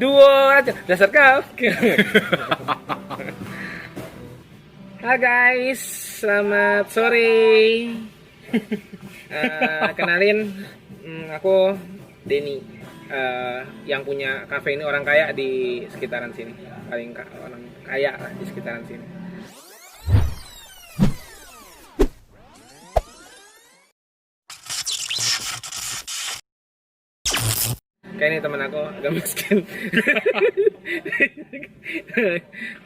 duo aja dasar kau. Hai guys, selamat sore. Kenalin, aku Denny, yang punya kafe ini, orang kaya di sekitaran sini, orang kaya lah di sekitaran sini. Kayak ini teman aku agak miskin.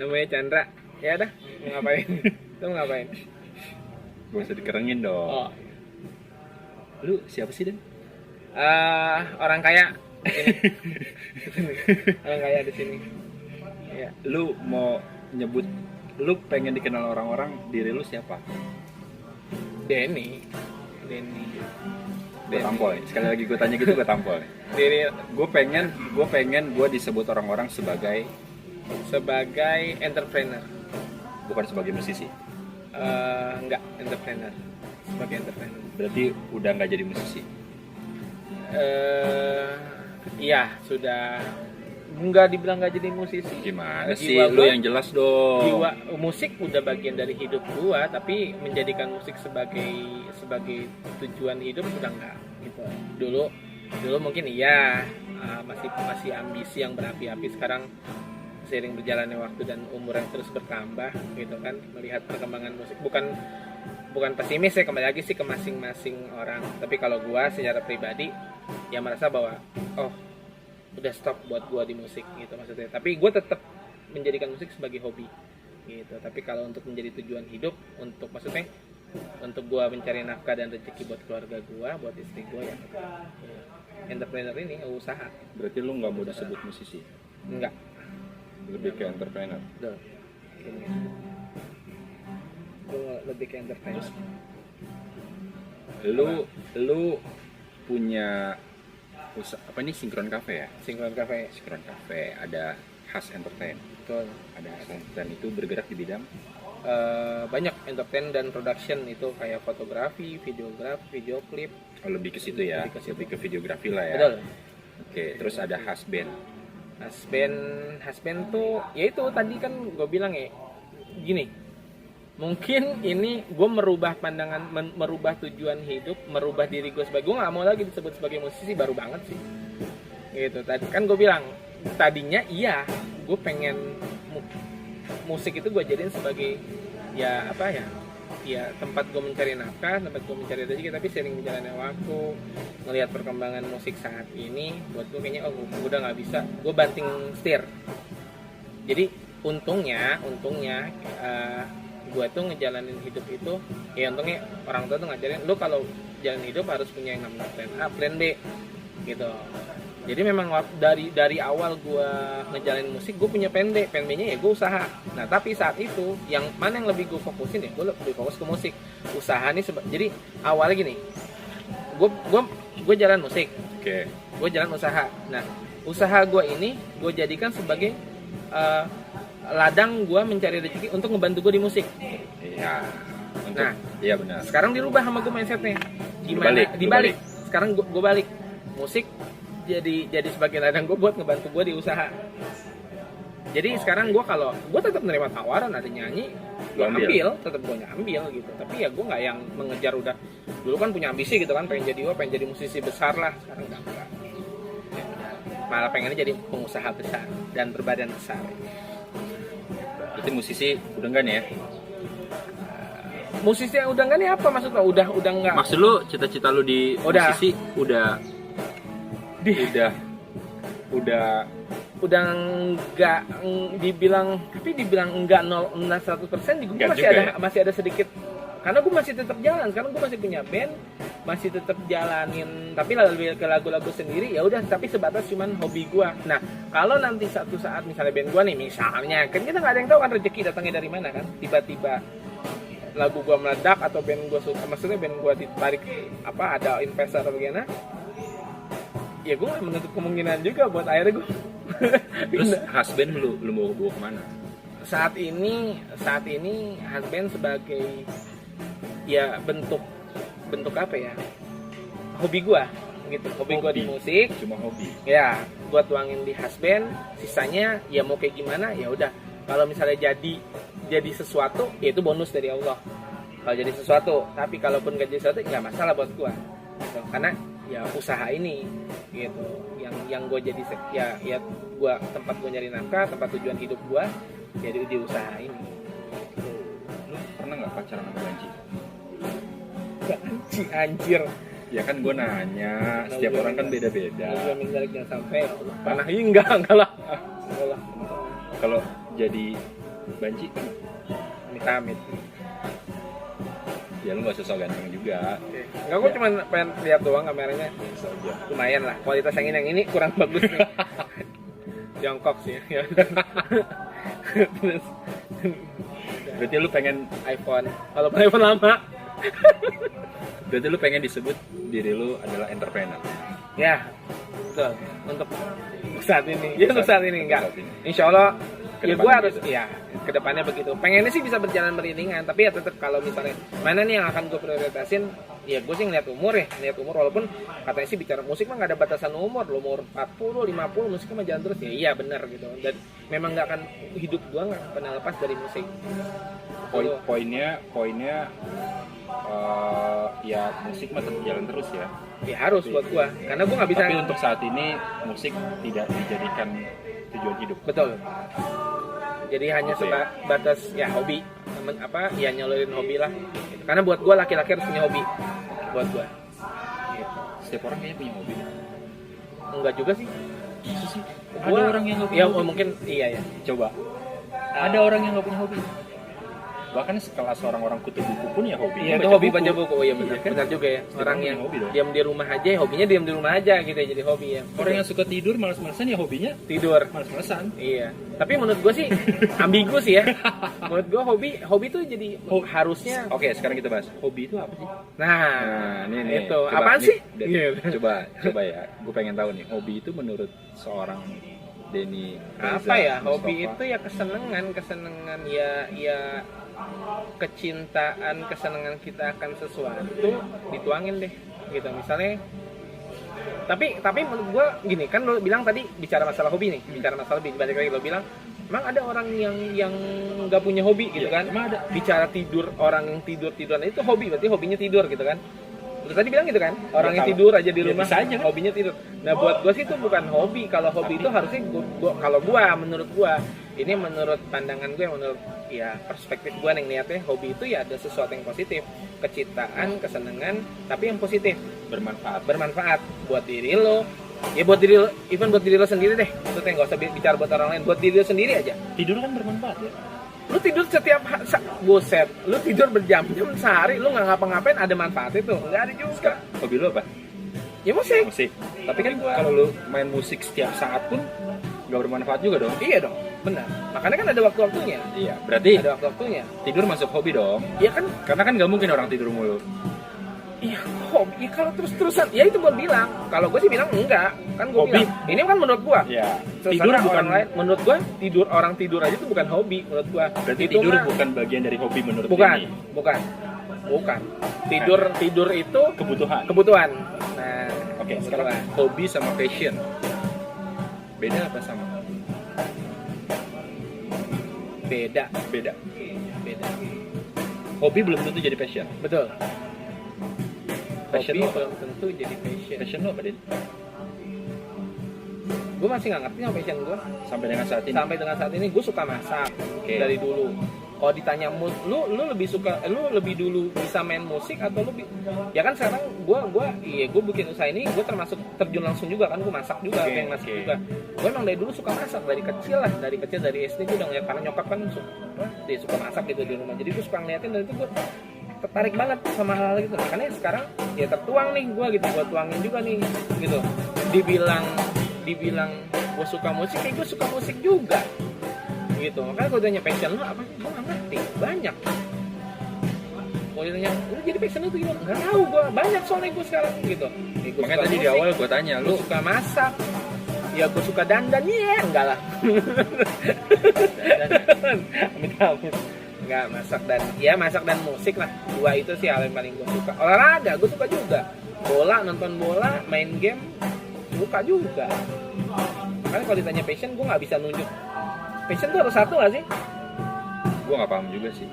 Namanya Chandra. Ya udah, mau ngapain? Lu mau ngapain? Gak usah dikerengin dong. Oh, Lu siapa sih, Den? orang kaya. Orang kaya di sini. Ya. Lu mau nyebut, lu pengen dikenal orang-orang, diri lu siapa? Denny. Gue tampol. Sekali lagi gue tanya gitu, gue tampol. Diri Gue pengen gue disebut orang-orang sebagai, entrepreneur. bukan sebagai musisi. Enggak, entrepreneur. Sebagai entrepreneur. Berarti udah nggak jadi musisi. Iya, sudah. Enggak dibilang nggak jadi musisi. Gimana Jiwa sih? Lu gua- yang jelas dong. Jiwa musik udah bagian dari hidup gua, tapi menjadikan musik sebagai tujuan hidup udah enggak gitu. Dulu mungkin iya, masih ambisi yang berapi-api. Sekarang seiring berjalannya waktu dan umur yang terus bertambah gitu kan, melihat perkembangan musik, bukan pesimis ya, kembali lagi sih ke masing-masing orang. Tapi kalau gua secara pribadi ya merasa bahwa udah stop buat gua di musik gitu maksudnya. Tapi gua tetap menjadikan musik sebagai hobi gitu. Tapi kalau untuk menjadi tujuan hidup, untuk maksudnya untuk gua mencari nafkah dan rezeki buat keluarga gua, buat istri gua, ya entrepreneur ini usaha. Berarti lu nggak mau disebut musisi, Enggak. lebih ke entrepreneur. Betul. Gua lebih ke entrepreneur. Lu punya apa nih, Sinkron Cafe ya? Sinkron Cafe. Sinkron Cafe, ada Khas Entertain. Betul. Ada Khas Entertain, itu bergerak di bidang Banyak entertain dan production, itu kayak fotografi, videografi, video klip. lebih ke situ ya, Lebih ke situ. lebih ke videografi lah ya. Betul. Oke, terus ada Khas Band. Hasband tuh ya itu tadi kan gue bilang ya, gini, mungkin ini gue merubah pandangan, merubah tujuan hidup, merubah diri gue sebagai, gue nggak mau lagi disebut sebagai musisi, baru banget sih gitu. Tadi kan gue bilang, tadinya iya gue pengen musik itu gue jadiin sebagai ya apa ya, tempat gue mencari nafkah, tempat gue mencari rezeki. Tapi sering berjalannya waktu, ngelihat perkembangan musik saat ini, buat gue kayaknya gue udah nggak bisa, gue banting setir. Jadi untungnya gue tuh ngejalanin hidup itu, ya untungnya orang tua tuh ngajarin, lo kalau jalan hidup harus punya yang namanya plan A, plan B gitu. Jadi memang dari awal gue ngejalanin musik, gue punya plan B nya ya gue usaha. Nah tapi saat itu yang mana yang lebih gue fokusin ya, gue lebih fokus ke musik. Usaha nih jadi awalnya gini, gue jalan musik, Oke. gue jalan usaha. Nah usaha gue ini gue jadikan sebagai ladang gue mencari rezeki untuk ngebantu gue di musik. Iya. Nah, iya benar. sekarang dirubah sama gue mindsetnya. Gimana? Dibalik. Sekarang gue balik. Musik jadi sebagai ladang gue buat ngebantu gue di usaha. Jadi sekarang gue kalau gue tetap menerima tawaran ada nyanyi, gue ambil, tetap gue ambil gitu. Tapi ya gue nggak yang mengejar, udah dulu kan punya ambisi gitu kan, pengen jadi musisi besar lah. Sekarang enggak. Malah pengennya jadi pengusaha besar dan berbadan besar. Berarti musisi udah enggak nih ya? Musisi yang udah enggak nih apa maksudnya? Udah enggak. Maksud lu cita-cita lu di musisi udah enggak dibilang enggak 100% juga masih ada sedikit, karena gue masih tetap jalan. Sekarang gue masih punya band, masih tetap jalanin, tapi lebih ke lagu-lagu sendiri ya udah, tapi sebatas cuman hobi gue. Nah kalau nanti satu saat misalnya band gue nih, misalnya kan kita nggak ada yang tahu kan rezeki datangnya dari mana kan, tiba-tiba lagu gue meledak atau band gue suka, maksudnya band gue ditarik ada investor atau gimana, ya gue nggak menutup kemungkinan juga buat akhirnya gue. Terus husband lu mau bawa kemana? Saat ini husband sebagai ya bentuk apa ya, hobi gue gitu. Hobi gue di musik, cuma hobi. ya gue tuangin di husband, sisanya ya mau kayak gimana ya udah. Kalau misalnya jadi sesuatu ya itu bonus dari Allah kalau jadi sesuatu, tapi kalaupun gak jadi sesuatu nggak masalah buat gue gitu. Karena ya usaha ini gitu yang gue jadi ya gue tempat gue nyari nafkah, tempat tujuan hidup gue jadi di usaha ini. Lu pernah nggak pacaran sama Banci? Anjir Ya kan gue nanya, setiap orang kan beda-beda. jangan sampai pernah enggak lah. Enggak lah. Kalau jadi Banci kan Amit-amit. ya lu nggak sosok ganteng juga. Enggak, gue cuma pengen lihat doang kameranya. Biasa aja. Lumayan lah, kualitas yang ini kurang bagus nih. Tiongkok sih ya. Terus Berarti lu pengen iPhone, walaupun iPhone lama. Berarti lu pengen disebut diri lu adalah entrepreneur. Ya, betul. Untuk saat ini. Ya untuk saat ini enggak. Saat ini. Insya Allah ya gue Kedepannya harus gitu. ya kedepannya begitu. Pengennya sih bisa berjalan beriringan, tapi ya tetap kalau misalnya mana nih yang akan gue prioritasin, ya gue sih ngeliat umur walaupun katanya sih bicara musik mah nggak ada batasan umur, lo umur 40, 50 musiknya mah jalan terus ya. Iya benar gitu. Dan memang nggak akan hidup gue nggak akan pernah lepas dari musik. Poinnya ya musik mah tetap jalan terus ya. Ya harus buat gue, karena gue nggak bisa. Tapi untuk saat ini musik tidak dijadikan tujuan hidup. Betul. Jadi hanya Oke. sebatas ya hobi, ya nyalurin hobi lah. Gitu. Karena buat gue laki-laki harus punya hobi. Buat gue. Gitu. Setiap orang kayaknya punya hobi. Enggak juga sih. Itu sih. Gua, Ada orang yang nggak punya ya hobi. mungkin iya ya. Coba. Ada orang yang nggak punya hobi. Bahkan sekelas orang-orang kutub buku pun ya hobi. Iya itu hobi baca buku. Oh iya benar. Iya kan? Benar juga ya. Setiap Orang punya yang hobi dong. diam di rumah aja, hobinya diam di rumah aja gitu ya, jadi hobi ya. Orang yang suka tidur malas-malasan ya hobinya tidur. malas-malasan. Iya. Tapi menurut gue sih ambigu sih ya. Menurut gue hobi tuh jadi harusnya. Oke, sekarang kita bahas hobi itu apa sih? Nah, ini itu coba, apaan nih, sih? Coba ya, gue pengen tahu nih, hobi itu menurut seorang Denny Reza Apa ya? Hobi Mustafa. itu ya kesenangan ya kecintaan, kesenangan kita akan sesuatu dituangin deh gitu. Misalnya tapi menurut gue gini, kan lo bilang tadi bicara masalah hobi nih, bicara masalah hobi, balik lagi lo bilang emang ada orang yang nggak punya hobi gitu kan. Emang ada. Bicara tidur, orang yang tiduran itu hobi, berarti hobinya tidur gitu kan. Lo tadi bilang gitu kan, orang yang kalau- tidur aja di ya rumah bisa aja kan. hobinya tidur. Nah buat gue sih itu bukan hobi. Kalau hobi itu harusnya menurut gue ini menurut pandangan gue, menurut ya perspektif gue yang niatnya, hobi itu ya ada sesuatu yang positif, kecintaan, kesenangan, tapi yang positif, bermanfaat buat diri lo, ya buat diri lo, even buat diri lo sendiri deh. Maksudnya nggak usah bicara buat orang lain, buat diri lo sendiri aja. Tidur kan bermanfaat ya. Lu tidur setiap buset, lu tidur berjam-jam sehari, lu nggak ngapa-ngapain, ada manfaat itu? Nggak ada juga. Hobi lu apa? Ya musik. Musik. Tapi kan kalau lu main musik setiap saat pun nggak bermanfaat juga dong. Iya dong, benar. Makanya kan ada waktu-waktunya. Iya, berarti Ada waktu-waktunya. tidur masuk hobi dong. Ya kan, Karena kan nggak mungkin orang tidur mulu. iya hobi. Ya kalau terus-terusan, ya itu gue bilang. Kalau gue sih bilang enggak. Kan gue Hobi. bilang. Ini kan menurut gue. Ya, Tidur tidur bukan orang lain. Menurut gue orang tidur aja itu bukan hobi menurut gue. berarti Itu tidur mah- bukan bagian dari hobi menurut bukan, Denny. bukan. Tidur itu Kebutuhan. Nah, Oke, kebutuhan. sekarang hobi sama passion. Beda apa sama? Beda. Beda. Beda. Hobi belum tentu jadi passion. Betul. Passion Hobi lo apa? belum tentu jadi passion. Passion lo apa, Den? Gue masih nggak ngerti apa passion gue. Sampai dengan saat ini. Sampai dengan saat ini gue suka masak. Oke. Dari dulu. Kalau ditanya lu lebih suka, lu lebih dulu bisa main musik atau lu ya kan sekarang gue bikin usaha ini, gue termasuk terjun langsung juga kan, gue masak juga, Oke, pengen masak oke. juga. Gue emang dari dulu suka masak dari kecil dari SD gue udah ngeliat, karena nyokap kan dia suka masak gitu di rumah, jadi gue suka ngeliatin, dan itu gue tertarik banget sama hal-hal gitu. Makanya sekarang ya tertuang nih gue gitu, gue tuangin juga nih gitu. Dibilang gue suka musik, kayak gue suka musik juga gitu. Makanya kalau ditanya passion lo apa, gue nggak ngerti, banyak. Kalau ditanya lu jadi passion lu tuh gimana, nggak tahu gue, banyak soalnya gue sekarang gitu. Ya, gua Makanya suka tadi di musik, awal gue tanya, lu lu suka masak, ya gue suka dandan, ya enggak lah. Amit-amit. Enggak, masak dan musik lah, dua itu sih hal yang paling gue suka. Olahraga gue suka juga, bola, nonton bola, main game suka juga. Makanya kalau ditanya passion, gue nggak bisa nunjuk passion tuh harus satu nggak sih? Gue nggak paham juga sih.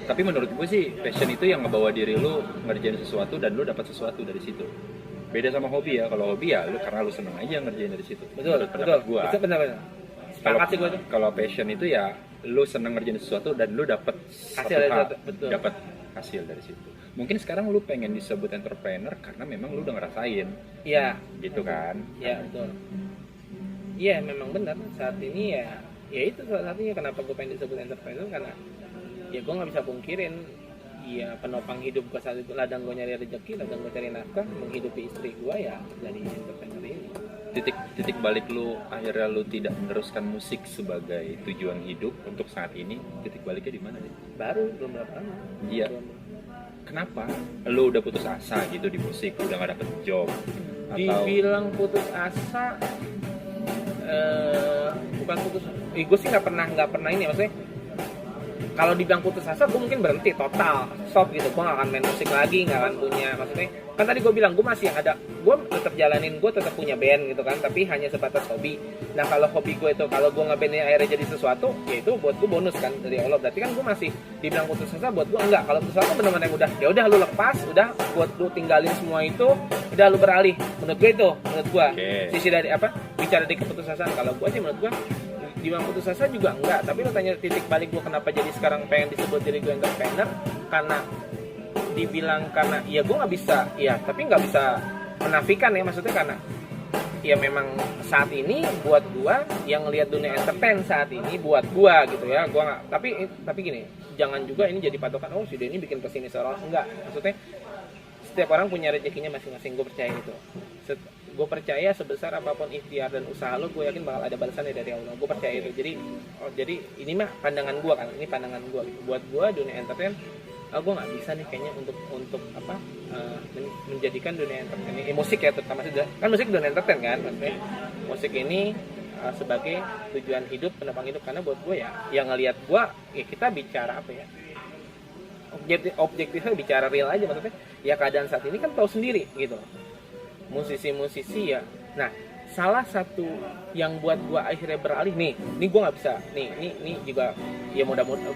Tapi menurut gue sih passion itu yang ngebawa diri lu ngerjain sesuatu dan lu dapat sesuatu dari situ. Beda sama hobi ya. Kalau hobi ya lu karena lu seneng aja ngerjain dari situ. Betul, Menurut pendapat betul. gua. Itu benar-benar. Sepakat sih gue tuh. Kalau passion itu ya lu seneng ngerjain sesuatu dan lu dapat Hasil dari sesuatu, betul. dapat hasil dari situ. Mungkin sekarang lu pengen disebut entrepreneur karena memang lu udah ngerasain. Iya. Gitu kan? Iya betul. Iya memang benar saat ini ya itu salah satunya kenapa gue pengen disebut entrepreneur karena ya gue nggak bisa pungkirin ya penopang hidup gue saat itu ladang gue nyari rezeki, ladang gue cari nafkah, menghidupi istri gue ya dari entrepreneur ini. Titik balik lu akhirnya lu tidak meneruskan musik sebagai tujuan hidup untuk saat ini, titik baliknya di mana nih? Baru belum berapa lama. Iya. Kenapa? Lu udah putus asa gitu di musik, udah gak dapet job atau Dibilang putus asa bukan putus, gue sih nggak pernah ini maksudnya. Kalau dibilang putus asa, gue mungkin berhenti total, stop gitu. Gue nggak akan main musik lagi, nggak akan punya, maksudnya kan tadi gue bilang gue masih ada, gue tetap jalanin, gue tetap punya band gitu kan, tapi hanya sebatas hobi. Nah kalau hobi gue itu, kalau gue ngebandnya akhirnya jadi sesuatu, ya itu buat gue bonus kan dari Allah. Berarti kan gue masih dibilang putus asa, buat gue enggak. Kalau putus asa benar-benar yang udah, ya udah lu lepas, udah buat lu tinggalin semua itu, udah lu beralih. Menurut gue itu, menurut gue sisi dari apa? Bicara dari keputusasaan. Kalau gue sih menurut gue dibilang putus asa juga enggak, tapi lo tanya titik balik gue kenapa jadi sekarang pengen disebut diri gue entrepreneur, karena dibilang karena ya gue nggak bisa ya, tapi nggak bisa menafikan ya, maksudnya karena ya memang saat ini buat gue yang ngelihat dunia entertain saat ini buat gue gitu ya, gue nggak, tapi gini, jangan juga ini jadi patokan oh si Denny bikin pesimis orang, enggak, maksudnya setiap orang punya rezekinya masing-masing, gue percaya itu. Gue percaya sebesar apapun ikhtiar dan usaha lo, gue yakin bakal ada balasannya dari Allah. Gue percaya itu. Jadi ini mah pandangan gue kan, ini pandangan gue. Gitu. Buat gue dunia entertain, gue nggak bisa nih kayaknya untuk apa menjadikan dunia entertain ini musik ya, terutama kan musik dunia entertain kan, maksudnya musik ini sebagai tujuan hidup, penopang hidup, karena buat gue ya, yang ngelihat gue ya kita bicara apa ya, objektifnya bicara real aja, maksudnya ya keadaan saat ini kan tahu sendiri gitu. Musisi-musisi ya. Nah, salah satu yang buat gua akhirnya beralih nih gua nggak bisa. Nih juga ya mudah-mudahan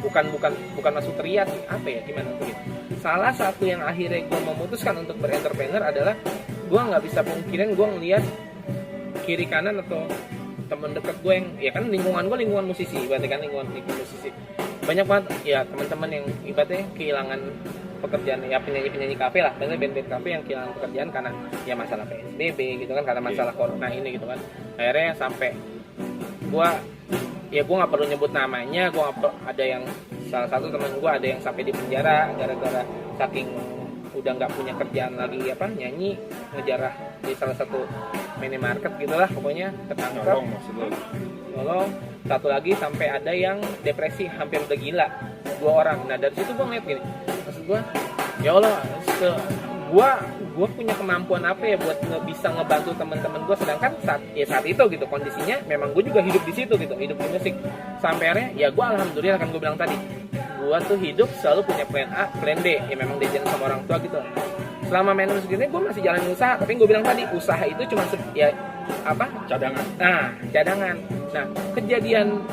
bukan masuk teriak sih. Apa ya gimana tuh gitu. Salah satu yang akhirnya gua memutuskan untuk berentrepreneur adalah gua nggak bisa pungkirin gua ngelihat kiri kanan atau teman dekat gue yang ya kan lingkungan gue lingkungan musisi, berarti kan lingkungan musisi. Banyak banget ya teman-teman yang ibaratnya kehilangan pekerjaan, ya penyanyi kafe lah, banyak band-band kafe yang kehilangan pekerjaan karena ya masalah PSBB gitu kan, karena masalah corona ini gitu kan. Akhirnya sampai gue nggak perlu nyebut namanya, ada yang salah satu teman gue ada yang sampai di penjara gara-gara saking udah nggak punya kerjaan lagi nyanyi, ngejarah di salah satu minimarket gitulah, pokoknya ketangkep. Nolong. Satu lagi sampai ada yang depresi hampir udah gila, 2 orang. Nah dari situ gue ngeliat gini, maksud gue ya Allah, gue punya kemampuan apa ya buat bisa ngebantu teman-teman gue, sedangkan saat itu gitu kondisinya memang gue juga hidup di situ gitu, hidup di musik. Sampai akhirnya ya gue alhamdulillah, kan gue bilang tadi gue tuh hidup selalu punya plan A, plan B, ya memang diajarin sama orang tua gitu. Selama main musik ini gue masih jalanin usaha, tapi gue bilang tadi usaha itu cuma cadangan. Cadangan. Nah kejadian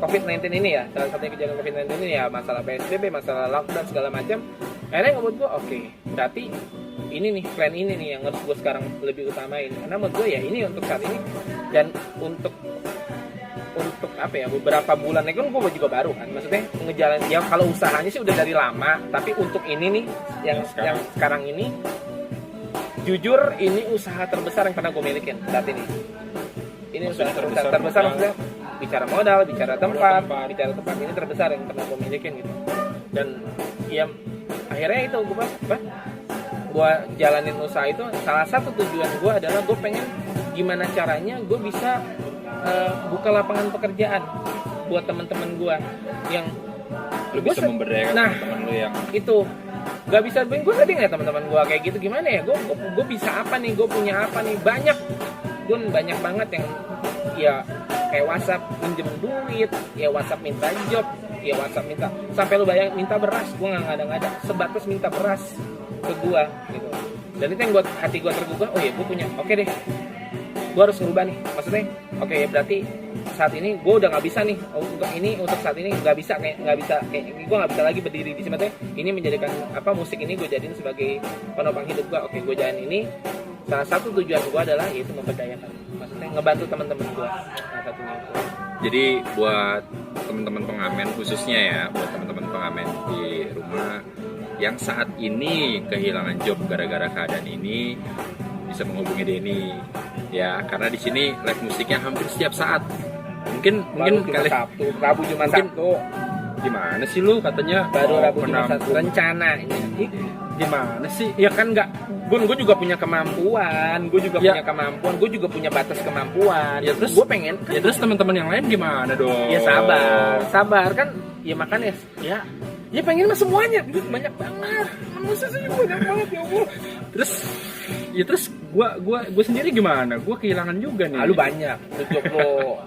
COVID-19 ini ya, salah satunya kejadian COVID-19 ini ya, masalah PSBB, masalah lockdown segala macam. Akhirnya menurut gue oke, berarti ini nih plan ini nih yang harus gue sekarang lebih utamain, karena menurut gue ya ini untuk saat ini, dan untuk beberapa bulan ini kan gue juga baru kan, maksudnya ngejalan ya, kalau usahanya sih udah dari lama, tapi untuk ini nih yang sekarang ini jujur ini usaha terbesar yang pernah gue milikin saat ini. Ini usaha terbesar maksudnya bicara modal, bicara tempat ini terbesar yang pernah gue milikin gitu. Dan ya akhirnya itu gue jalanin usaha itu, salah satu tujuan gue adalah gue pengen gimana caranya gue bisa buka lapangan pekerjaan buat teman-teman gue yang lu bisa memberdayakan teman-teman lu yang itu gak bisa. Gue tadi nggak teman-teman gue kayak gitu, gimana ya, gue bisa apa nih, gue punya apa nih, banyak banget yang ya kayak WhatsApp pinjem duit, ya WhatsApp minta job, ya WhatsApp minta, sampai lu bayang minta beras, gue nggak ada sebatas minta beras ke gua gitu. Dan itu yang buat hati gua tergugah, oh ya gua punya, oke deh, gua harus ngerubah nih, maksudnya oke ya berarti saat ini gua udah nggak bisa nih untuk saat ini nggak bisa gua nggak bisa lagi berdiri di sini, ini menjadikan musik ini gua jadiin sebagai penopang hidup gua. Oke, gua jalan ini, salah satu tujuan gua adalah yaitu memberdayakan, maksudnya ngebantu teman-teman gua, salah satunya itu. Jadi buat teman-teman pengamen, khususnya ya buat teman-teman pengamen di rumah yang saat ini kehilangan job gara-gara keadaan ini, bisa menghubungi Denny ya, karena di sini live musiknya hampir setiap saat. Mungkin kali Sabtu, Rabu Jumat mungkin- Sabtu. Gimana sih lu katanya Baru mau Rabu Jumat Sabtu menampung? rencananya. Gimana sih? Ya kan nggak, gue juga punya kemampuan, gue juga Ya. punya kemampuan, gue juga punya batas kemampuan. Ya, terus- gue pengen, Ya terus teman-teman yang lain gimana dong? ya sabar kan, ya makanya ya pengen mah semuanya, duit banyak banget, masa sih banyak banget ya Allah. Terus gua sendiri gimana? Gua kehilangan juga nih. Lu banyak, lu job lo,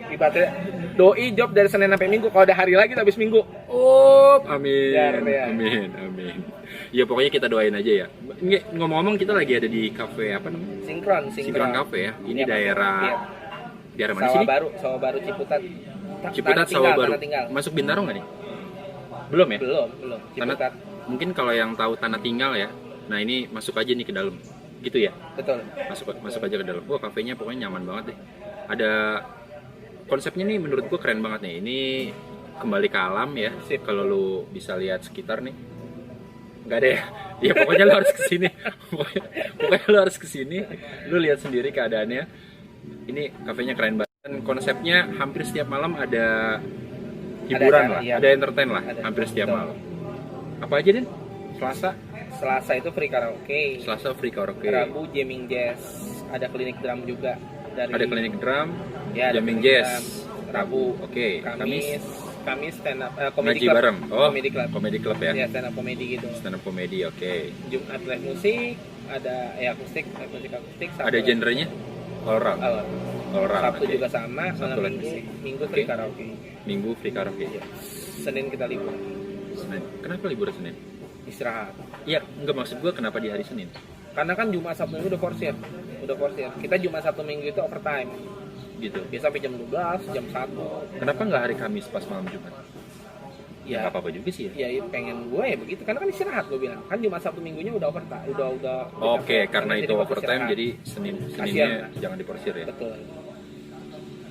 ibaratnya doi job dari Senin sampai Minggu, kalau ada hari lagi habis Minggu. Oh, amin. Ya. Amin. Ya pokoknya kita doain aja ya. Ngomong-ngomong kita lagi ada di kafe apa namanya? Sinkron Cafe ya. Ini Iya, daerah iya. daerah mana Sawah sih? Baru Ciputat. Ciputat Tanah Sawah Baru. Tanah Tinggal. Masuk Bintaro nggak nih? Belum ya? Belum. Ciputat. Mungkin kalau yang tahu Tanah Tinggal ya. Nah, ini masuk aja nih ke dalam. Gitu ya. Betul. Masuk aja ke dalam. Wah, kafenya pokoknya nyaman banget deh. Ada konsepnya nih menurut gua keren banget nih. Ini kembali ke alam ya. Sip. Kalau lu bisa lihat sekitar nih. Nggak ada ya. Ya pokoknya lu harus kesini. pokoknya lu harus kesini. Lu lihat sendiri keadaannya. Ini kafenya keren banget. Dan konsepnya hampir setiap malam ada hiburan acara, lah, iya. ada entertain lah, Ada. hampir setiap Betul. malam. Apa aja Den? Selasa itu free karaoke. Selasa free karaoke. Rabu jamming jazz. Ada klinik drum juga. Ada klinik drum, Ya, ada jamming klinik jazz. drum. Rabu, oke. Kamis stand up comedy Ngaji club. bareng. Oh, Comedy club. Comedy club ya. Ya, stand up comedy gitu. Stand up comedy, oke. Jumat live musik, ada akustik, live musik akustik. Ada genrenya? All round. All round. Sabtu oke. juga sama, Sabtu malam live Minggu, musik. Minggu Oke. free karaoke. Minggu free karaoke. Senin kita libur, Senin. Kenapa libur Senin? istirahat. Iya, enggak maksud gua kenapa di hari Senin? Karena kan Jumat Sabtu Minggu udah forsir. Kita Jumat Sabtu Minggu itu overtime. Gitu. Biasa sampai jam 12, jam 1. Kenapa nggak hari Kamis pas malam Jumat? Ya, Ya, apa-apa juga sih ya. ya pengen gue ya begitu. Karena kan istirahat gue bilang. Kan Jumat Sabtu Minggunya udah overtime, udah. Oke, karena itu waktu overtime istirahat. jadi Seninnya Kasihan. jangan diporsir ya. Betul.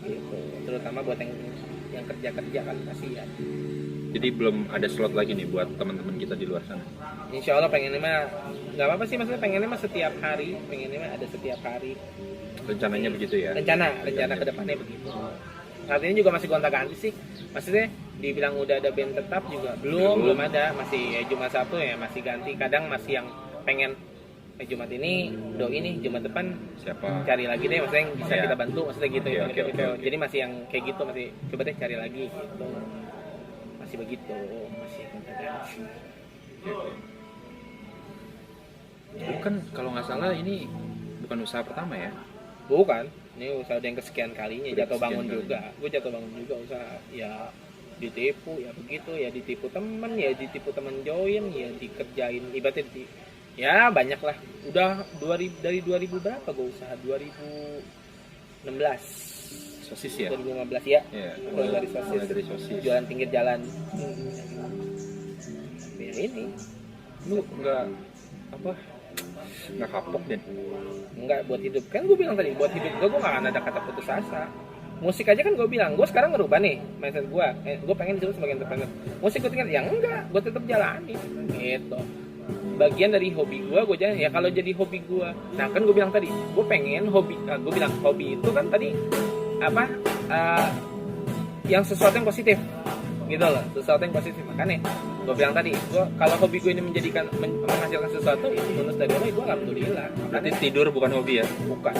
Gitu. Terutama buat yang kerja kan kasihan. Jadi belum ada slot lagi nih buat teman-teman kita di luar sana. Insya Allah pengennya mah nggak apa-apa sih, maksudnya pengennya mah setiap hari, pengennya mah ada setiap hari. Rencananya begitu ya. Rencana ke depannya begitu. Saat ini juga masih gonta-ganti sih. Maksudnya dibilang udah ada band tetap juga belum ada, masih Jumat Sabtu ya masih ganti. Kadang masih yang pengen Jumat ini doi ini, Jumat depan Siapa? cari lagi deh, maksudnya yang bisa Iya. kita bantu, maksudnya gitu. Oke, gitu. oke. Jadi masih yang kayak gitu, masih coba deh cari lagi gitu. Masih begitu, masih gonta-ganti. Lu kan kalau nggak salah ini bukan usaha pertama ya. Bukan, ini usaha yang kesekian kalinya, Udah jatuh bangun kesekian juga. Gue jatuh bangun juga usaha, ya ditipu, ya begitu, ya ditipu temen, ya ditipu temen join, ya dikerjain, ibaratnya ya banyak lah. Udah 2000 dari 2000 berapa gue usaha? 2016, Sosis ya. 2015 ya. Iya. Mulai dari sosis. Mulai dari sosis. Jualan pinggir jalan. Ya ini, Lu nggak apa? Nggak kapok Den. enggak buat hidup. Kan gue bilang tadi, buat hidup gue gak akan ada kata putus asa. Musik aja kan gue bilang, gue sekarang ngerubah nih mindset gue. Gue pengen disebut sebagai entrepreneur. Musik gue tinggal, ya enggak, gue tetap jalani. Gitu. Bagian dari hobi gue jalan. Ya kalau jadi hobi gue, nah kan gue bilang tadi, gue pengen hobi. Gue bilang hobi itu kan tadi apa? Yang sesuatu yang positif, gitu loh. Sesuatu yang positif. Makanya gue bilang tadi, gue kalau hobi gue ini menghasilkan sesuatu, itu bonus dari Allah, gue alhamdulillah. Berarti tidur bukan hobi ya. Bukan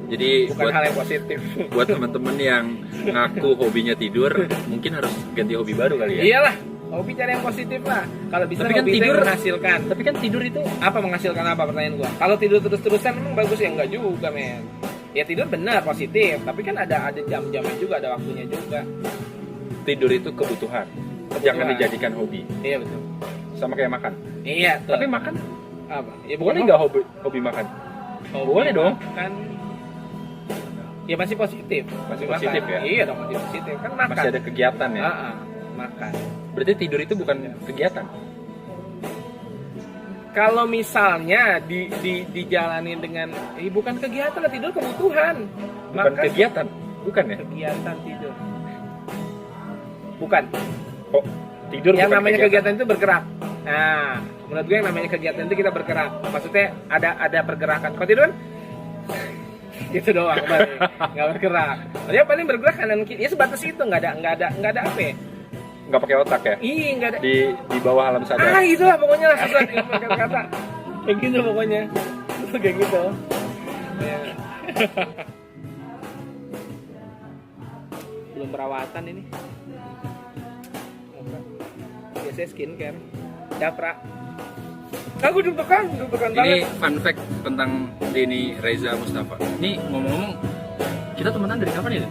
Jadi hal yang positif. buat teman-teman yang ngaku hobinya tidur, mungkin harus ganti hobi baru kali ya. Iyalah, hobi cari yang positif lah. Kalau bisa Tapi kan hobi itu tidur yang menghasilkan. Tapi kan tidur itu Apa menghasilkan apa, pertanyaan gua? Kalau tidur terus-terusan emang bagus ya, enggak juga, men. Ya tidur benar positif, tapi kan ada jam-jamnya juga, ada waktunya juga. tidur itu kebutuhan. Jangan dijadikan hobi. Iya betul. Sama kayak makan. Iya tuh. Tapi makan Apa? Ya Boleh bukan nggak hobi makan? hobi Boleh dong. Kan ya masih positif. Masih Hobi positif makan. ya? Iya dong, masih positif. Kan makan. Masih ada kegiatan ya? Makan. Berarti tidur itu bukan kegiatan? Kalau misalnya dijalani dengan bukan kegiatan, tidur kebutuhan. Bukan kegiatan? Bukan ya? Kegiatan tidur. Bukan. Oh, tidur Yang bukan namanya kegiatan itu bergerak. Nah, menurut gue yang namanya kegiatan itu kita bergerak. Maksudnya ada pergerakan. Kalau tidur kan gitu doang, nggak bergerak. Dia paling bergerak kanan kiri. Ya sebatas itu, nggak ada apa ya? Nggak pakai otak ya? Iya, nggak ada. Di bawah alam sadar. Gitu lah pokoknya lah, susah kata. Kayak gitu pokoknya. Kayak gitu. Ya. Belum perawatan ini. Biasanya skincare. Dapra. Aku deg-degan Ini banget. fun fact tentang Denny Reza Mustafa. Ini ngomong-ngomong, kita temenan dari kapan ya?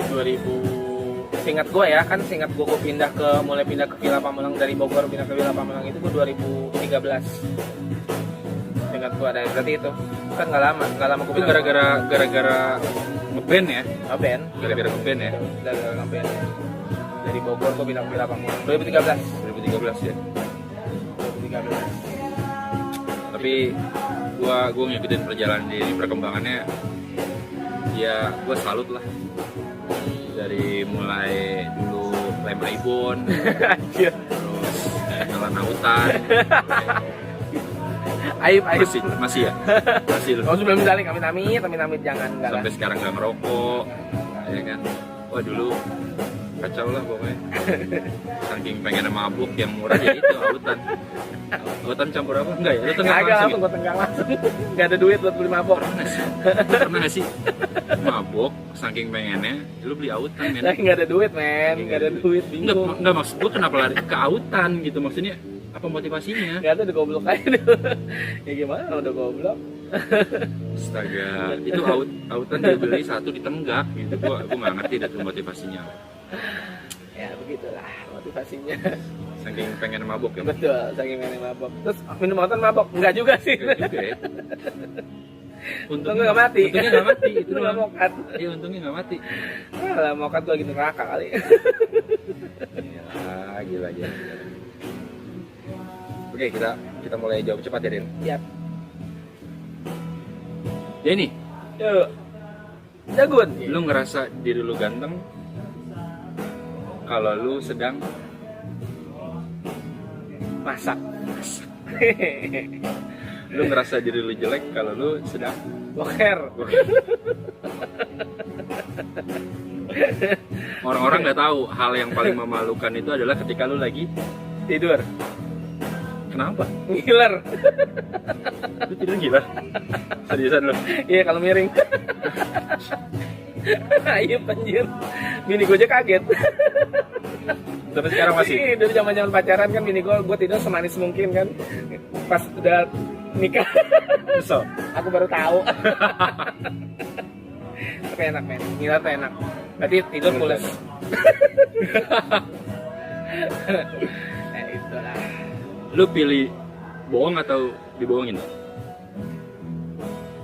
2000, seingat gue ya, kan seingat gue mulai pindah ke Villa Pamulang, dari Bogor pindah ke Villa Pamulang itu gue 2013. Seingat gue ada, berarti itu kan nggak lama gue Itu gara-gara ngeband ya? band, Gara-gara ngeband ya? gara-gara ngeband. Dari Bogor gue pindah ke Villa Pamulang 2013. 2013 ya? 2013. Tapi gua ngikutin perjalanan ini, perkembangannya ya gua salut lah. Dari mulai dulu lem ribon, Anjir. terus jalan autan. Aib. Masih ya? Masih loh. Oh, sebelum saling amit-amit jangan, enggak lah. Sampai sekarang nggak ngerokok, ya kan? Wah dulu kacau lah pokoknya. Saking pengen mabuk yang murah ya itu autan. Autan campur apa? Enggak ya? Lu tengah Agak langsung. langsung gue tenggang langsung. Gak ada duit buat beli mabok. Pernah nggak sih mabuk saking pengennya lu beli autan men? Lagi gak ada duit men, gak ada duit, bingung. Enggak maksud gua kenapa lari ke autan gitu, maksudnya apa motivasinya? Gak ada, udah goblok aja deh. Ya gimana udah goblok. Astaga, itu autan dia beli satu di Tenggak gitu, gua nggak ngerti dah tuh motivasinya. Ya begitulah motivasinya. Saking pengen mabuk ya. Betul, saking pengen mabok. Terus minum autan mabok? Enggak juga sih. Enggak juga ya. Untungnya gak mati. Untungnya nggak mati itu Lu doang. gak mokat. Iya untungnya nggak mati. Lah mokat gue lagi neraka kali. Ya, gila. Oke, kita mulai jawab cepat ya, Din. Siap. Denny, Yuk. Jagun. lu ngerasa diri lu ganteng kalau lu sedang Masak. lu ngerasa diri lu jelek kalau lu sedang Boker. Orang-orang nggak tahu hal yang paling memalukan itu adalah ketika lu lagi Tidur. kenapa? Ngiler. Lu tidur gila? Seriusan lu? Iya kalau miring. Iya anjir. Bini gue aja kaget. Tapi sekarang masih? Iya, dulu zaman-zaman pacaran kan bini gue tidur semanis mungkin kan. Pas udah nikah. So, Aku baru tahu. Tapi enak men. Ngiler tuh enak. Berarti tidur pules. Itulah. lu pilih bohong atau dibohongin?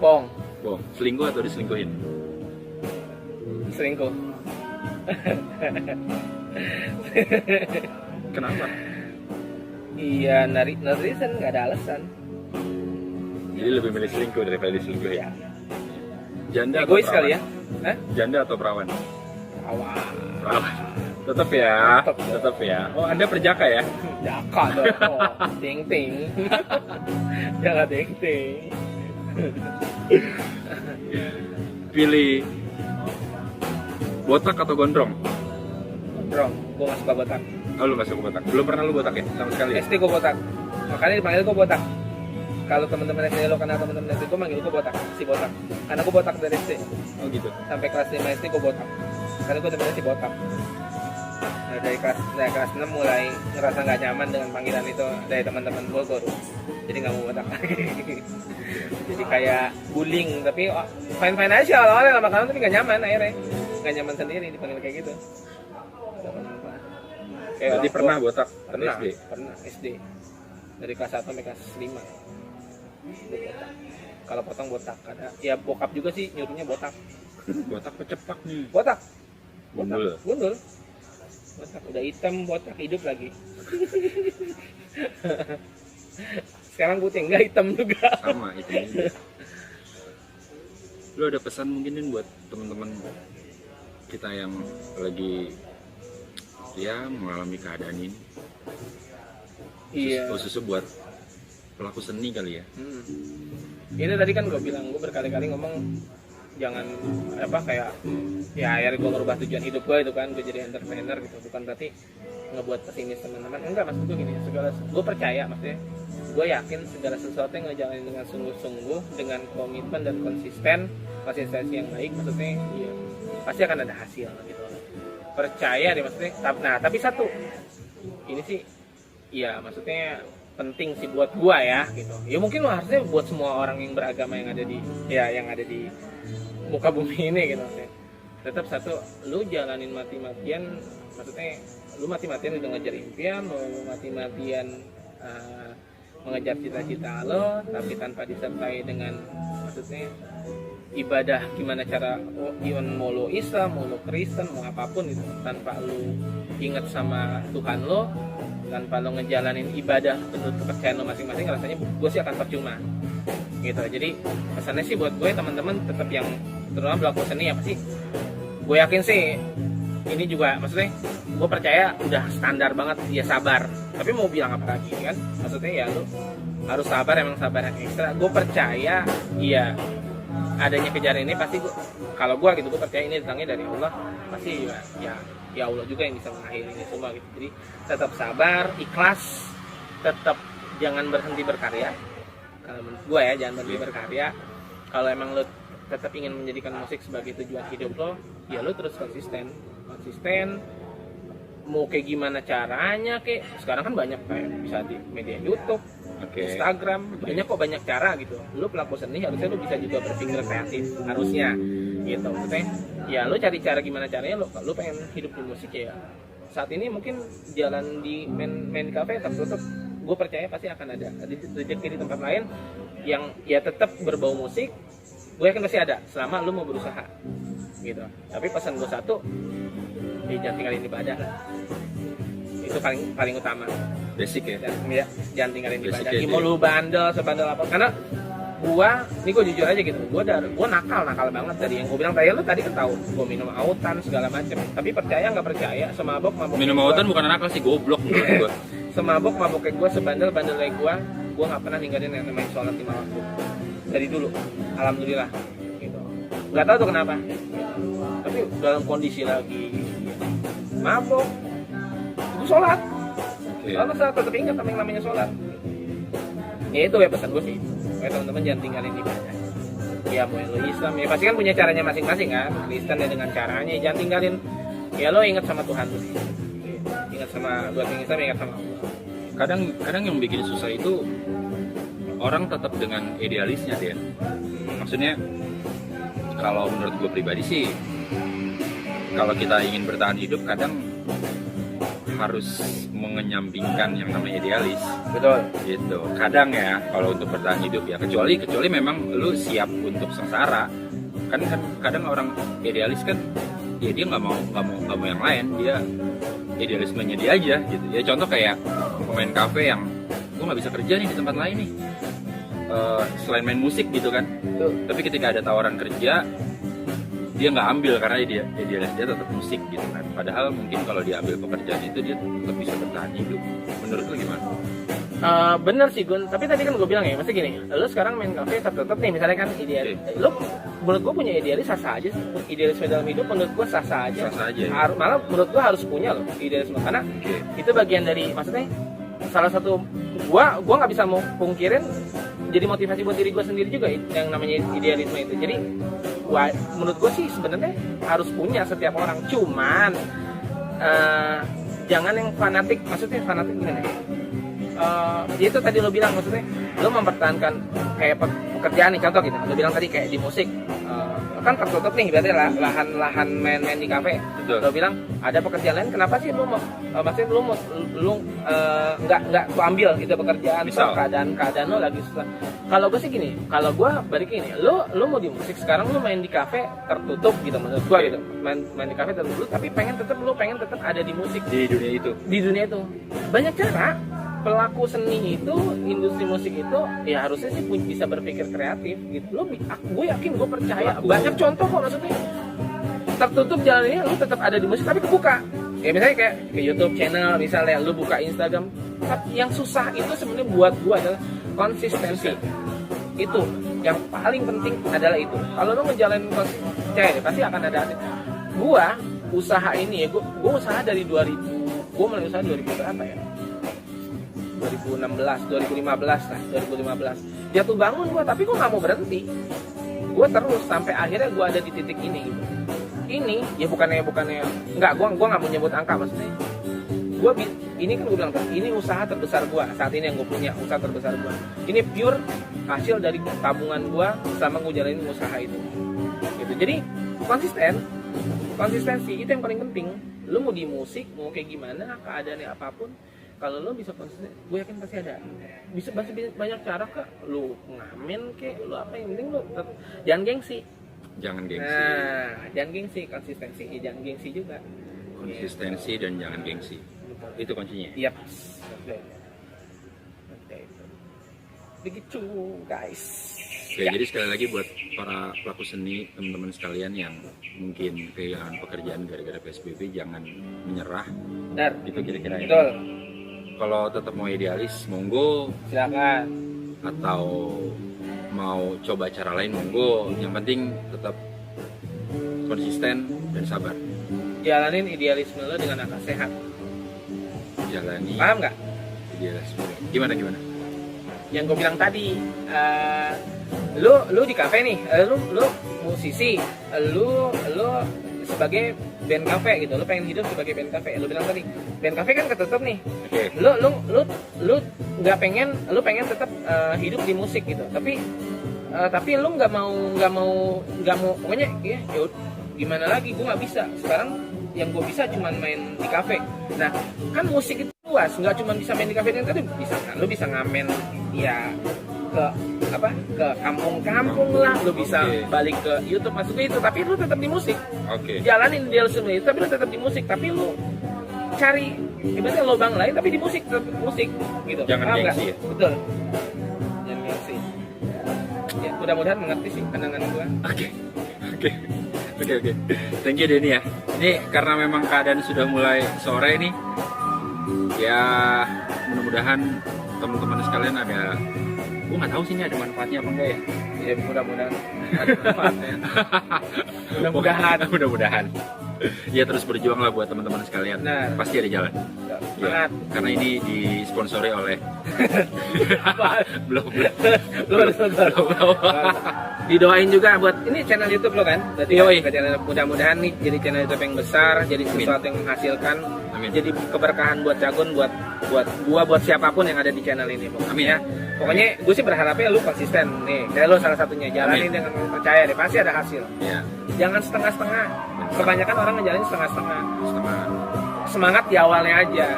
Pong. Bohong. Selingkuh atau diselingkuhin? Selingkuh. Kenapa? Iya, no reason, nggak ada alasan. Jadi lebih milih selingkuh daripada diselingkuhin? Ya. Janda atau Egois perawan? kali ya? Hah? Janda atau perawan? Awal. Perawan. Tetap ya. Tetep. Tetap ya. Oh, Anda perjaka ya? Jaka dong. Oh, ting. Jangan ting. Pilih botak atau gondrong? Bro, gue gak suka botak. Oh, lu gak suka botak? Belum pernah lu botak ya? Sama sekali ya? SD gue botak. Makanya dipanggil gue botak. Kalau teman-teman SD lo kenal teman-teman SD gue manggil gue botak, si botak. Karena gue botak dari SD Oh gitu? sampai kelas 5 SD gue botak. Karena gue temennya si botak. Nah, dari kelas 6 mulai ngerasa nggak nyaman dengan panggilan itu dari teman-teman gue jadi nggak mau botak lagi. Jadi kayak bullying, tapi fine aja awalnya lama-lama tapi nggak nyaman akhirnya. Nggak nyaman sendiri dipanggil kayak gitu. Berarti pernah botak? Pernah SD? Pernah SD. dari kelas 1 sampai kelas 5 gue botak. Kalau potong botak, ada ya bokap juga sih nyuruhnya botak. Botak kecepak nih. Botak Gundul. gundul botak, udah hitam botak hidup lagi. Sekarang putih enggak, hitam juga. Sama itu juga. Lu ada pesan mungkin Din buat teman-teman kita yang lagi ya mengalami keadaan ini? Iya. Khususnya buat pelaku seni kali ya. Itu tadi kan gue bilang, gue berkali-kali ngomong jangan apa kayak ya akhirnya gue merubah tujuan hidup gue itu kan, gue jadi entrepreneur gitu, bukan berarti ngebuat pesimis teman-teman, enggak. Maksud gue gini, segala gue percaya, maksudnya gue yakin segala sesuatu yang ngejalanin dengan sungguh-sungguh, dengan komitmen dan konsistensi yang baik, maksudnya iya pasti akan ada hasil gitu, percaya deh maksudnya. Nah tapi satu ini sih iya maksudnya penting sih buat gua ya gitu. Ya mungkin harusnya buat semua orang yang beragama yang ada di yang ada di muka bumi ini gitu maksudnya. Tetap satu, lu jalanin mati-matian, maksudnya lu mati-matian udah ngejar impian, lu mati-matian mengejar cita-cita lo, tapi tanpa disertai dengan maksudnya ibadah gimana cara mau lo Islam, mau lo Kristen, mau apapun itu, tanpa lu inget sama Tuhan lo, tanpa lo ngejalanin ibadah menurut kepercayaan lo masing-masing, rasanya gue sih akan percuma gitu. Jadi pesannya sih buat gue teman-teman tetap yang terutama pelaku seni apa sih, gue yakin sih ini juga maksudnya gue percaya udah standar banget ya, sabar. Tapi mau bilang apa lagi kan, maksudnya ya lo harus sabar, emang sabar yang ekstra. Gue percaya iya adanya kejadian ini pasti kalau gue gitu, gue percaya ini datangnya dari Allah, pasti ya Allah juga yang bisa mengakhiri ini semua gitu. Jadi tetap sabar, ikhlas, tetap jangan berhenti berkarya. Kalau menurut gue ya jangan berhenti berkarya. Kalau emang lo tetap ingin menjadikan musik sebagai tujuan hidup lo, ya lo terus konsisten. Mau kayak gimana caranya, kayak sekarang kan banyak kayak bisa di media YouTube, Instagram, banyak cara gitu. Lu pelaku seni harusnya lu bisa juga berpikir kreatif, harusnya gitu. Maksudnya ya lu cari cara gimana caranya lu pengen hidup di musik ya. Saat ini mungkin jalan di main cafe tertutup, gue percaya pasti akan ada rezeki di tempat lain yang ya tetap berbau musik. Gue yakin pasti ada selama lu mau berusaha gitu. Tapi pesan gue satu, jangan tinggalin ibadah lah. Itu paling utama. Basic ya. Jangan tinggalin ibadah. Ya, mau lu bandel sebandel apa? Karena gua jujur aja gitu. Gua nakal banget dari yang gua bilang tadi. Lu tadi kan tahu, gua minum autan segala macem. Tapi percaya nggak percaya, semabok minum autan bukan nakal sih, goblok menurut gua. Semabok maboknya gua, sebandel-bandelnya gua nggak pernah ninggalin yang namanya sholat 5 waktu. Dari dulu, alhamdulillah. Gitu. Nggak tahu tuh kenapa. Tapi dalam kondisi lagi mabok, itu sholat. Lalu saya tetap ingat sama yang namanya sholat. Ya itu ya pesan gue sih. Kayak teman-teman jangan tinggalin ibadah. Ya mau lo Islam, ya pasti kan punya caranya masing-masing kan. Kristen ya dengan caranya, jangan tinggalin. Ya lo ingat sama Tuhan tuh. Ingat sama buat yang Islam, ingat sama Allah. Kadang yang bikin susah itu orang tetap dengan idealisnya dia. Maksudnya kalau menurut gue pribadi sih, kalau kita ingin bertahan hidup kadang harus mengenyampingkan yang namanya idealis. Betul. Gitu. Kadang ya kalau untuk bertahan hidup ya, kecuali memang lu siap untuk sengsara. Kan kadang orang idealis kan ya dia nggak mau yang lain, dia idealismenya dia aja gitu. Ya contoh kayak pemain kafe yang gue nggak bisa kerja nih di tempat lain nih. Selain main musik gitu kan. Tapi ketika ada tawaran kerja, dia nggak ambil karena dia tetap musik gitu kan. Padahal mungkin kalau dia ambil pekerjaan itu dia tetap bisa bertahan hidup. Menurut lu gimana? Bener sih Gun, tapi tadi kan gue bilang ya, mesti gini, lu sekarang main kafe tetap nih misalnya kan idealis. Lu menurut gue punya idealis sah-sah aja sih. Idealisme dalam hidup menurut gue sah-sah aja. Malah menurut gue harus punya loh idealisme, karena itu bagian dari, maksudnya salah satu gue nggak bisa mau pungkirin jadi motivasi buat diri gue sendiri juga yang namanya idealisme itu. Jadi menurut gue sih sebenarnya harus punya setiap orang, cuman jangan yang fanatik. Maksudnya fanatik gimana ya? Itu tadi lo bilang, maksudnya lo mempertahankan kayak pekerjaan nih, contoh gitu lo bilang tadi kayak di musik, kan tertutup nih berarti lahan main di kafe. Betul. Lo bilang ada pekerjaan lain, kenapa sih lu mau maksudnya lu nggak lu ambil gitu pekerjaan, Misal. keadaan lo lagi susah. Kalau gue sih gini, kalau gue balik gini, lu mau di musik sekarang lu main di kafe tertutup gitu menurut gue gitu, main di kafe tertutup tapi pengen tetap ada di musik Di dunia itu. di dunia itu. Banyak cara. Pelaku seni itu, industri musik itu ya harusnya sih bisa berpikir kreatif gitu. Gue yakin, gue percaya banyak contoh kok, maksudnya tertutup jalannya lu tetap ada di musik tapi kebuka. Ya misalnya kayak ke YouTube channel, misalnya lu buka Instagram. Tapi yang susah itu sebenarnya buat gue adalah konsistensi. Itu yang paling penting adalah itu. Kalau lu ngejalanin konsistensi, pasti akan ada hasil. Gua usaha ini ya, gua usaha dari 2000, gua mulai usaha 2000 berapa ya? 2015 lah, 2015. Jatuh bangun gua, tapi gua nggak mau berhenti. Gua terus sampai akhirnya gua ada di titik ini gitu. Ini ya bukannya nggak, gua nggak mau nyebut angka, maksudnya ini kan gue bilang ini usaha terbesar gua saat ini yang gue punya, usaha terbesar gua. Ini pure hasil dari tabungan gua sama gue jalanin usaha itu. Gitu. Jadi konsistensi itu yang paling penting. Lu mau di musik, mau kayak gimana, keadaannya apapun, kalau lu bisa konsisten, gue yakin pasti ada. Bisa banyak cara kok. Lu ngamen kek, lu apa, yang penting lu jangan gengsi. Jangan gengsi. Nah, jangan gengsi, konsistensi, jangan gengsi juga. Konsistensi dan jangan gengsi. Itu kuncinya. Iya, begitu guys. Oke, jadi sekali lagi buat para pelaku seni, teman-teman sekalian yang mungkin kehilangan pekerjaan gara-gara PSBB, jangan menyerah. Benar. Itu kira-kira ya. Betul. Kalau tetap mau idealis, monggo. Silakan. Atau mau coba cara lain, monggo. Yang penting tetap konsisten dan sabar. Jalanin idealisme lo dengan akal sehat. Jalani Paham nggak? idealisme. Gimana? Yang gue bilang tadi, lu di kafe nih, lu musisi, lu sebagai band kafe gitu, lu pengen hidup sebagai band kafe. Lu bilang tadi band kafe kan ketutup nih. Oke. Lu nggak pengen, lu pengen tetap hidup di musik gitu, tapi lu nggak mau pokoknya ya gimana lagi, gue nggak bisa sekarang. Yang gue bisa cuma main di kafe. Nah, kan musik itu luas, nggak cuma bisa main di kafe yang tadi, bisa kan lu bisa ngamen ya ke kampung-kampung lah, lu bisa balik ke YouTube, masuk ke itu, tapi lu tetap di musik. Oke. Jalanin dia semua itu, tapi lu tetap di musik, tapi lu cari ibaratnya lubang lain tapi di musik, tetap musik gitu. Jangan paham gengsi nggak? ya? Betul. Jangan gengsi. Ya, mudah-mudahan mengerti sih pandangan gua. Oke. Thank you Denny ya. Ini karena memang keadaan sudah mulai sore nih. Ya mudah-mudahan teman-teman sekalian ada, gue nggak tahu sih ini ada manfaatnya apa enggak ya. Ya mudah-mudahan ada manfaatnya. Mudah-mudahan. Ya terus berjuanglah buat teman-teman sekalian. Nah, pasti ada jalan. Semangat. Ya, karena ini disponsori oleh belum. Didoain juga buat ini channel YouTube lo kan. Berarti Yoi. Mudah-mudahan nih jadi channel YouTube yang besar, jadi sesuatu yang menghasilkan. Amin. Jadi keberkahan buat Cagun, buat siapapun yang ada di channel ini. Amin Ya. Pokoknya gue sih berharapnya lu konsisten nih. Kayak lu salah satunya, jalanin dengan percaya deh, pasti ada hasil. Ya. Jangan setengah-setengah. Kebanyakan orang ngejalanin setengah-setengah. Setengah. Semangat di awalnya aja.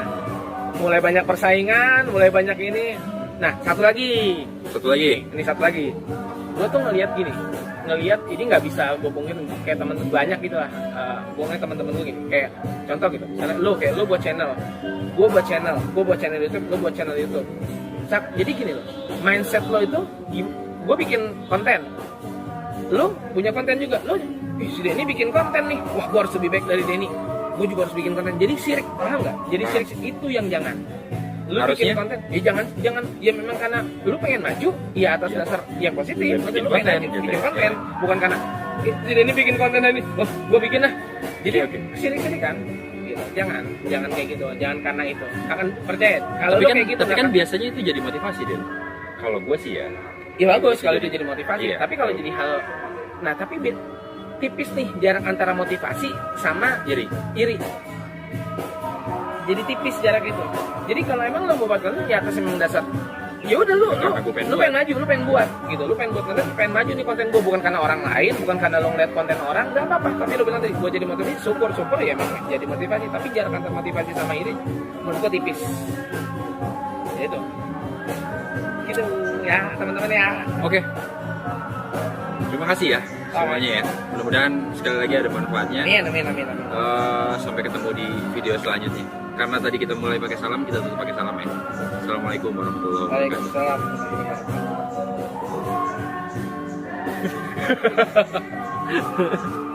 Mulai banyak persaingan, mulai banyak ini. Nah, satu lagi. Ini satu lagi. Gue tuh ngelihat ini nggak bisa gue bohongin kayak temen banyak gitu lah. Bohongnya teman-teman gue gini. Kayak contoh gitu. Misalnya lu buat channel, gue buat channel YouTube, lu buat channel YouTube. Jadi gini loh, mindset lo itu, gue bikin konten, lo punya konten juga, lo si Denny bikin konten nih, wah gue harus lebih baik dari Denny, gue juga harus bikin konten. Jadi sirik, paham nggak? Jadi sirik itu yang jangan. Lu bikin konten, ya jangan, ya memang karena lu pengen maju, ya atas dasar yang positif, bikin lu pengen konten, bikin konten, bukan karena si Denny bikin konten ini, oh gue bikin lah. Jadi sirik kan. Jangan kayak gitu, jangan karena itu. Akan percaya kalau lu kayak gitu. Tapi kan biasanya itu jadi motivasi, Den. Kalau gue sih ya. Ya bagus kalau itu jadi motivasi. Iya. Tapi kalau jadi hal, nah tapi tipis nih jarak antara motivasi sama iri. Jadi tipis jarak itu. Jadi kalau emang lo mau buat konten, ya atas memang dasar ya udah lu Karena gua pengen lu buat. pengen maju, lu pengen buat gitu, lu pengen buat konten, pengen maju nih konten gue, bukan karena orang lain, bukan karena lo ngeliat konten orang, gak apa-apa. Tapi lu bilang tadi gue jadi motivasi, syukur ya emang jadi motivasi, tapi jarak antar motivasi sama iri menurut gue tipis. Ya itu gitu ya teman-teman ya. Oke. Terima kasih ya semuanya ya. Mudah-mudahan sekali lagi ada manfaatnya. Amin. Sampai ketemu di video selanjutnya. Karena tadi kita mulai pakai salam, kita tutup pakai salam ya. Assalamualaikum warahmatullahi wabarakatuh. Waalaikumsalam.